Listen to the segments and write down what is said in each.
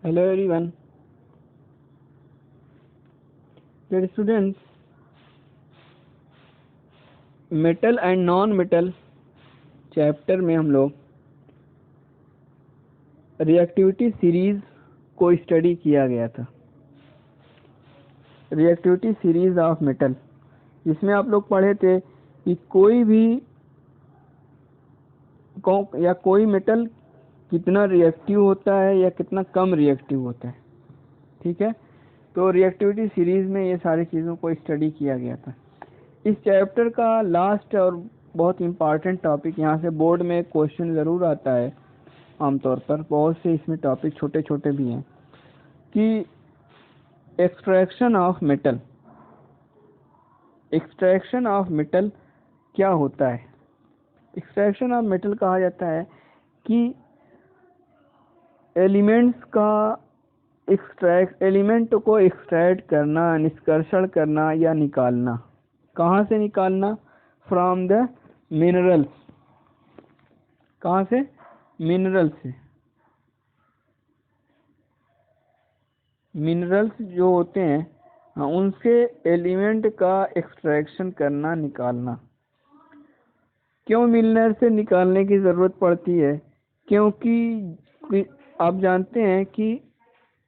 Hello everyone. Dear students, metal and non metal chapter में हम लोग रिएक्टिविटी सीरीज को स्टडी किया गया था। रिएक्टिविटी सीरीज ऑफ मेटल, जिसमें आप लोग पढ़े थे कि कोई मेटल कितना रिएक्टिव होता है या कितना कम रिएक्टिव होता है। ठीक है, तो रिएक्टिविटी सीरीज में ये सारी चीज़ों को स्टडी किया गया था। इस चैप्टर का लास्ट और बहुत इम्पॉर्टेंट टॉपिक, यहाँ से बोर्ड में क्वेश्चन ज़रूर आता है आमतौर पर, बहुत से इसमें टॉपिक छोटे छोटे भी हैं, कि extraction of metal. Extraction of metal क्या होता है? एक्सट्रैक्शन ऑफ मेटल कहा जाता है कि एलिमेंट को एक्सट्रैक्ट करना, निष्कर्षण करना या निकालना। कहाँ से निकालना? From the minerals. कहाँ से? मिनरल से। मिनरल्स जो होते हैं, हाँ, उनसे एलिमेंट का एक्सट्रैक्शन करना, निकालना। क्यों मिनरल से निकालने की ज़रूरत पड़ती है? क्योंकि आप जानते हैं कि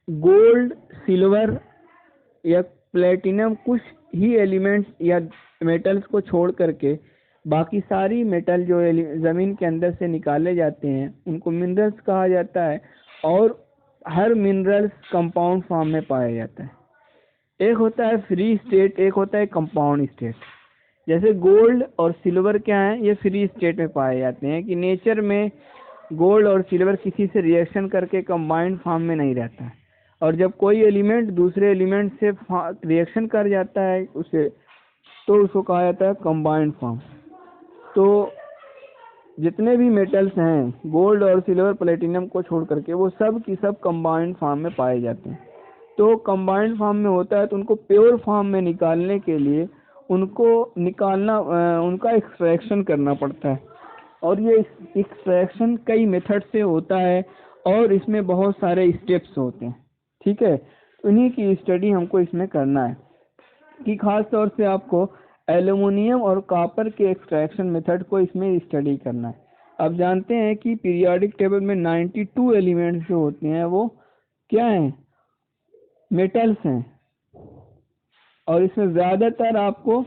गोल्ड, सिल्वर या प्लेटिनम कुछ ही एलिमेंट्स या मेटल्स को छोड़ करके बाकी सारी मेटल जो ज़मीन के अंदर से निकाले जाते हैं उनको मिनरल्स कहा जाता है। और हर मिनरल्स कंपाउंड फॉर्म में पाया जाता है। एक होता है फ्री स्टेट, एक होता है कंपाउंड स्टेट। जैसे गोल्ड और सिल्वर क्या है, ये फ्री स्टेट में पाए जाते हैं कि नेचर में गोल्ड और सिल्वर किसी से रिएक्शन करके कंबाइंड फॉर्म में नहीं रहता है। और जब कोई एलिमेंट दूसरे एलिमेंट से रिएक्शन कर जाता है उसे, तो उसको कहा जाता है कंबाइंड फॉर्म। तो जितने भी मेटल्स हैं, गोल्ड और सिल्वर, प्लेटिनम को छोड़ करके, वो सब की सब कंबाइंड फॉर्म में पाए जाते हैं। तो कंबाइंड फॉर्म में होता है, तो उनको प्योर फॉर्म में निकालने के लिए उनका एक्सट्रैक्शन करना पड़ता है। और ये एक्सट्रैक्शन कई मेथड से होता है और इसमें बहुत सारे स्टेप्स होते हैं। ठीक है, उन्हीं की स्टडी हमको इसमें करना है कि खास तौर से आपको एल्युमिनियम और कॉपर के एक्सट्रैक्शन मेथड को इसमें स्टडी करना है। आप जानते हैं कि पीरियोडिक टेबल में 92 एलिमेंट्स जो होते हैं वो क्या हैं? मेटल्स हैं। और इसमें ज़्यादातर आपको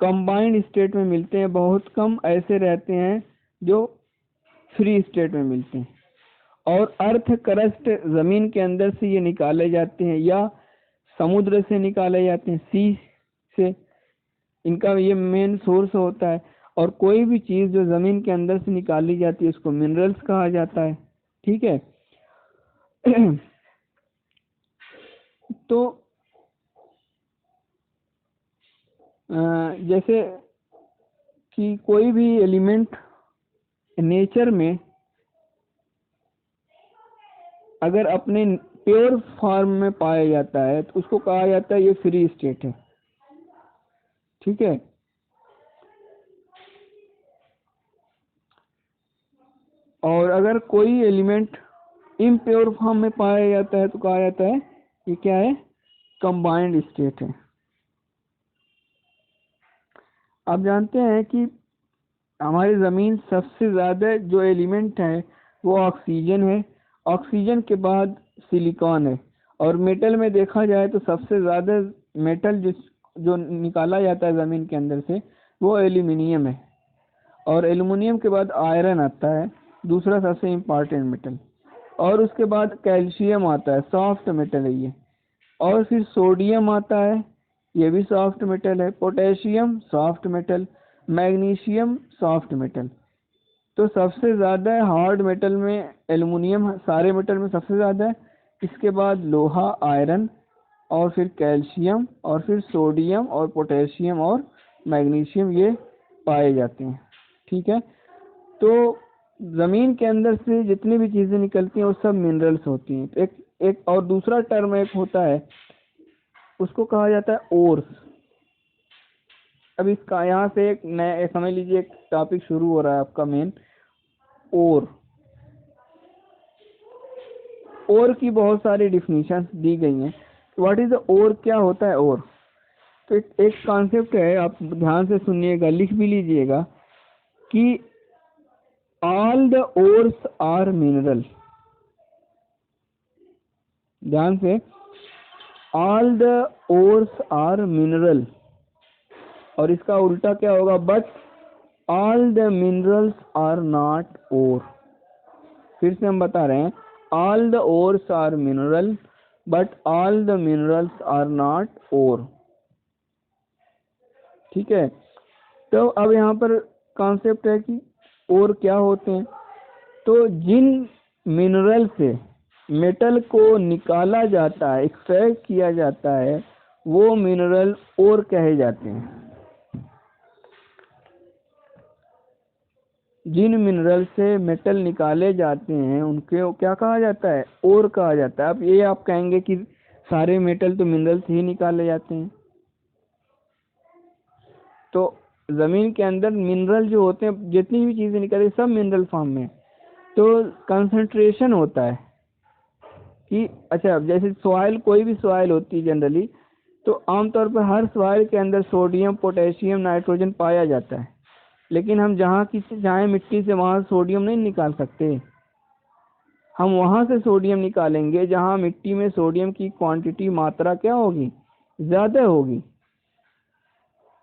कंबाइंड स्टेट में मिलते हैं, बहुत कम ऐसे रहते हैं जो फ्री स्टेट में मिलते हैं। और अर्थ क्रस्ट, ज़मीन के अंदर से ये निकाले जाते हैं या समुद्र से निकाले जाते हैं, सी से। इनका ये मेन सोर्स होता है। और कोई भी चीज़ जो ज़मीन के अंदर से निकाली जाती है उसको मिनरल्स कहा जाता है। ठीक है। तो जैसे कि कोई भी एलिमेंट नेचर में अगर अपने प्योर फॉर्म में पाया जाता है तो उसको कहा जाता है ये फ्री स्टेट है। ठीक है। और अगर कोई एलिमेंट इम्प्योर फॉर्म में पाया जाता है तो कहा जाता है ये क्या है? कंबाइंड स्टेट है। आप जानते हैं कि हमारी ज़मीन सबसे ज़्यादा जो एलिमेंट है वो ऑक्सीजन है। ऑक्सीजन के बाद सिलिकॉन है। और मेटल में देखा जाए तो सबसे ज़्यादा मेटल जो निकाला जाता है ज़मीन के अंदर से वो एल्यूमिनियम है। और एल्यूमिनियम के बाद आयरन आता है, दूसरा सबसे इम्पॉर्टेंट मेटल। और उसके बाद कैल्शियम आता है, सॉफ्ट मेटल है ये। और फिर सोडियम आता है, ये भी सॉफ्ट मेटल है। Potassium soft metal, magnesium soft metal. तो सबसे ज़्यादा हार्ड मेटल में एल्युमिनियम सारे मेटल में सबसे ज़्यादा है। इसके बाद लोहा, आयरन, और फिर कैल्शियम, और फिर सोडियम और पोटेशियम और मैग्नीशियम ये पाए जाते हैं। ठीक है। तो ज़मीन के अंदर से जितनी भी चीज़ें निकलती हैं वो सब मिनरल्स होती हैं। एक एक और दूसरा टर्म एक होता है, उसको कहा जाता है ओर्स। अब इसका यहाँ से एक नया समझ लीजिए, एक टॉपिक शुरू हो रहा है आपका मेन, ओर। और की बहुत सारी डिफिनीशन दी गई हैं। व्हाट इज द और, क्या होता है और? तो एक कॉन्सेप्ट है, आप ध्यान से सुनिएगा, लिख भी लीजिएगा कि all the ores are mineral. ध्यान से, all the ores are mineral, और इसका उल्टा क्या होगा? But all the minerals are not ore. फिर से हम बता रहे हैं, all the ores are mineral but all the minerals are not ore. ठीक है, तो अब यहाँ पर कॉन्सेप्ट है कि और क्या होते हैं। तो जिन मिनरल से मेटल को निकाला जाता है, एक्सट्रैक्ट किया जाता है, वो मिनरल और कहे जाते हैं। जिन मिनरल से मेटल निकाले जाते हैं उनके क्या कहा जाता है? और कहा जाता है। अब ये आप कहेंगे कि सारे मेटल तो मिनरल से ही निकाले जाते हैं, तो जमीन के अंदर मिनरल जो होते हैं, जितनी भी चीजें निकलती सब मिनरल फॉर्म में, तो कंसंट्रेशन होता है कि अच्छा, जैसे सॉइल, कोई भी सॉइल होती है जनरली, तो आमतौर पर हर सॉइल के अंदर सोडियम, पोटेशियम, नाइट्रोजन पाया जाता है, लेकिन हम जहाँ किसी चाहे मिट्टी से वहाँ सोडियम नहीं निकाल सकते। हम वहाँ से सोडियम निकालेंगे जहाँ मिट्टी में सोडियम की क्वांटिटी, मात्रा क्या होगी? ज़्यादा होगी।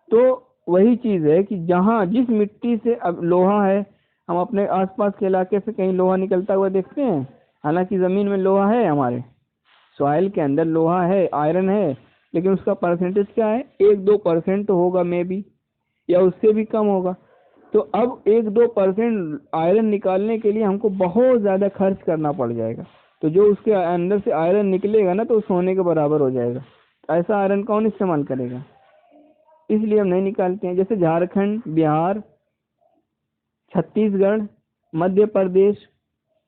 तो वही चीज़ है कि जहाँ जिस मिट्टी से, अब लोहा है, हम अपने आसपास के इलाके से कहीं लोहा निकलता हुआ देखते हैं? हालांकि ज़मीन में लोहा है, हमारे सॉइल के अंदर लोहा है, आयरन है, लेकिन उसका परसेंटेज क्या है? 1-2% होगा मे बी, या उससे भी कम होगा। तो अब 1-2% आयरन निकालने के लिए हमको बहुत ज़्यादा खर्च करना पड़ जाएगा, तो जो उसके अंदर से आयरन निकलेगा ना, तो सोने के बराबर हो जाएगा। ऐसा आयरन कौन इस्तेमाल करेगा? इसलिए हम नहीं निकालते हैं। जैसे झारखंड, बिहार, छत्तीसगढ़, मध्य प्रदेश,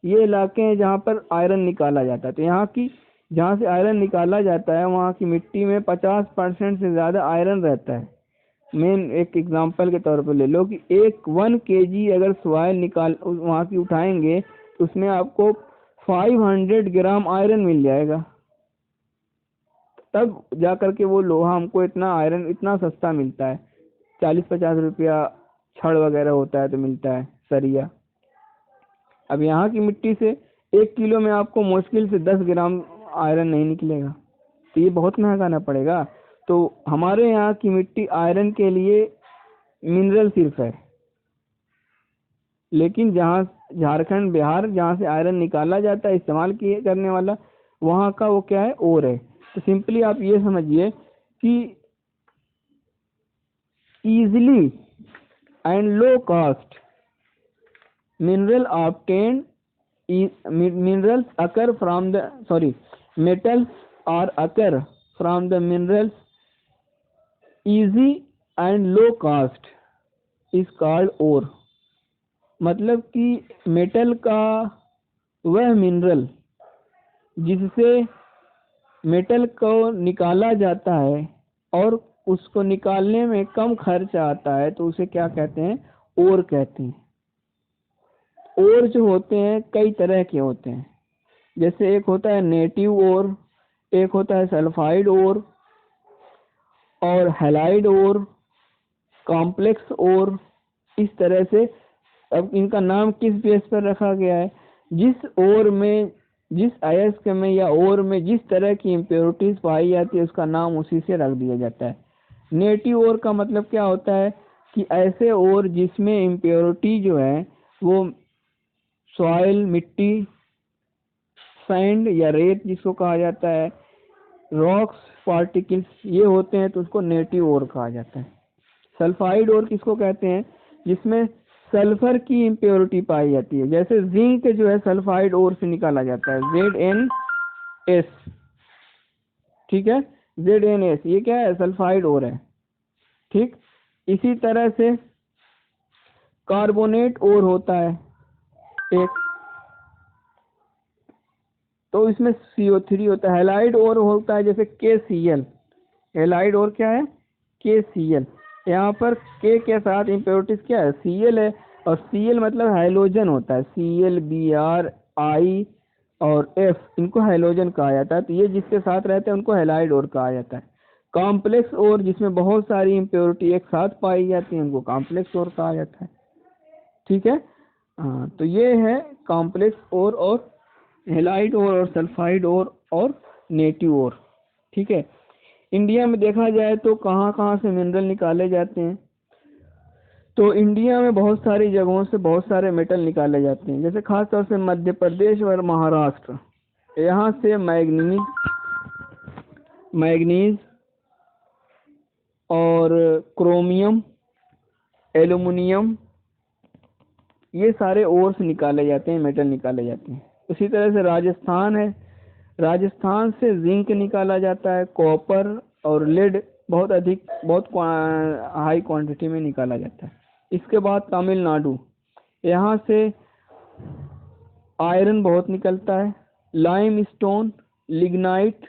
ये इलाके हैं जहाँ पर आयरन निकाला जाता है। तो यहाँ की, जहाँ से आयरन निकाला जाता है, वहाँ की मिट्टी में 50% से ज़्यादा आयरन रहता है। मेन एक एग्जांपल के तौर पर ले लो कि 1 kg अगर सॉइल निकाल वहाँ की उठाएंगे, तो उसमें आपको 500 ग्राम आयरन मिल जाएगा। तब जा करके वो लोहा हमको इतना, आयरन इतना सस्ता मिलता है। 40-50 रुपया छड़ वगैरह होता है तो मिलता है, सरिया। अब यहाँ की मिट्टी से 1 किलो में आपको मुश्किल से 10 ग्राम आयरन नहीं निकलेगा, तो ये बहुत महंगा ना पड़ेगा। तो हमारे यहाँ की मिट्टी आयरन के लिए मिनरल सिर्फ है, लेकिन जहाँ झारखंड, बिहार, जहाँ से आयरन निकाला जाता है इस्तेमाल किए करने वाला, वहाँ का वो क्या है? और है। तो सिंपली आप ये समझिए कि easily and low cost mineral obtained, minerals occur from the, metals are occur from the minerals easy and low cost is called ore। मतलब कि मेटल का वह मिनरल जिससे मेटल को निकाला जाता है और उसको निकालने में कम खर्च आता है, तो उसे क्या कहते हैं? ओर कहते हैं। ओर जो होते हैं कई तरह के होते हैं, जैसे एक होता है नेटिव ओर, एक होता है सल्फाइड ओर, और हैलाइड ओर, कॉम्प्लेक्स ओर, इस तरह से। अब इनका नाम किस बेस पर रखा गया है? जिस ओर में, जिस अयस्क में या ओर में जिस तरह की इम्प्योरिटीज पाई जाती है, उसका नाम उसी से रख दिया जाता है। नेटिव ओर का मतलब क्या होता है कि ऐसे ओर जिसमें इम्प्योरिटी जो है वो सॉइल, मिट्टी, सैंड या रेत जिसको कहा जाता है, रॉक्स, पार्टिकल्स, ये होते हैं, तो उसको नेटिव ओर कहा जाता है। सल्फाइड ओर किसको कहते हैं? जिसमें सल्फर की इम्प्योरिटी पाई जाती है, जैसे जिंक जो है सल्फाइड ओर से निकाला जाता है, ZnS। ठीक है, ZnS ये क्या है? सल्फाइड ओर है। ठीक, इसी तरह से कार्बोनेट ओर होता है एक, तो इसमें CO3 होता है। हैलाइड ओर होता है जैसे KCl। हैलाइड ओर क्या है? KCl। यहाँ पर K के साथ इम्प्योरिटीज क्या है? Cl है, और Cl मतलब हाइड्रोजन होता है, ClBr, I और F, इनको हैलोजन कहा जाता है। तो ये जिसके साथ रहते हैं उनको हैलाइड ओर कहा जाता है। कॉम्प्लेक्स ओर, जिसमें बहुत सारी इम्प्योरिटी एक साथ पाई जाती हैं, उनको कॉम्प्लेक्स ओर कहा जाता है। ठीक है, हाँ, तो ये है कॉम्प्लेक्स ओर और हैलाइड ओर और सल्फाइड ओर और नेटिव ओर। ठीक है, इंडिया में देखा जाए तो कहाँ कहाँ से मिनरल निकाले जाते हैं, तो इंडिया में बहुत सारी जगहों से बहुत सारे मेटल निकाले जाते हैं। जैसे खास तौर से मध्य प्रदेश और महाराष्ट्र, यहाँ से मैग्नीज और क्रोमियम, एल्युमिनियम, ये सारे ओर से निकाले जाते हैं, मेटल निकाले जाते हैं। उसी तरह से राजस्थान है, राजस्थान से जिंक निकाला जाता है, कॉपर और लेड बहुत हाई क्वांटिटी में निकाला जाता है। इसके बाद तमिलनाडु, यहाँ से आयरन बहुत निकलता है, लाइम स्टोन, लिग्नाइट,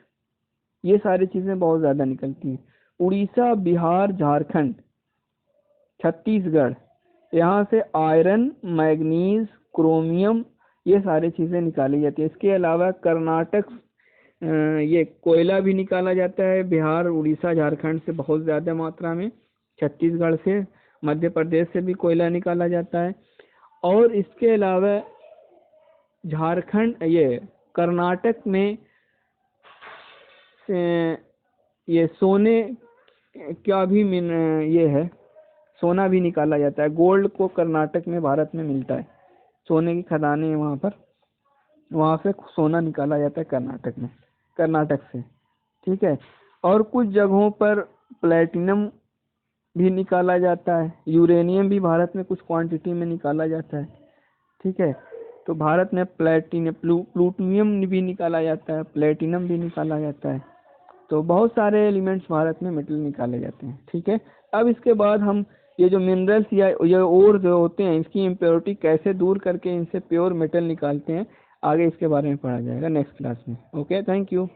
ये सारी चीज़ें बहुत ज़्यादा निकलती हैं। उड़ीसा, बिहार, झारखंड, छत्तीसगढ़, यहाँ से आयरन, मैग्नीज, क्रोमियम, ये सारी चीज़ें निकाली जाती है। इसके अलावा कर्नाटक, ये कोयला भी निकाला जाता है, बिहार, उड़ीसा, झारखंड से बहुत ज़्यादा मात्रा में, छत्तीसगढ़ से, मध्य प्रदेश से भी कोयला निकाला जाता है। और इसके अलावा झारखंड, ये कर्नाटक में ये सोने क्या भी ये है, सोना भी निकाला जाता है। गोल्ड को कर्नाटक में, भारत में मिलता है, सोने की खदानें हैं वहाँ पर, वहाँ से सोना निकाला जाता है कर्नाटक से। ठीक है, और कुछ जगहों पर प्लेटिनम भी निकाला जाता है, यूरेनियम भी भारत में कुछ क्वांटिटी में निकाला जाता है। ठीक है, तो भारत में प्लूटोनियम भी निकाला जाता है, प्लेटिनम भी निकाला जाता है। तो बहुत सारे एलिमेंट्स भारत में मेटल निकाले जाते हैं। ठीक है, अब इसके बाद हम ये जो मिनरल्स या ये ओर जो होते हैं, इसकी इम्प्योरिटी कैसे दूर करके इनसे प्योर मेटल निकालते हैं, आगे इसके बारे में पढ़ा जाएगा नेक्स्ट क्लास में। Okay, thank you.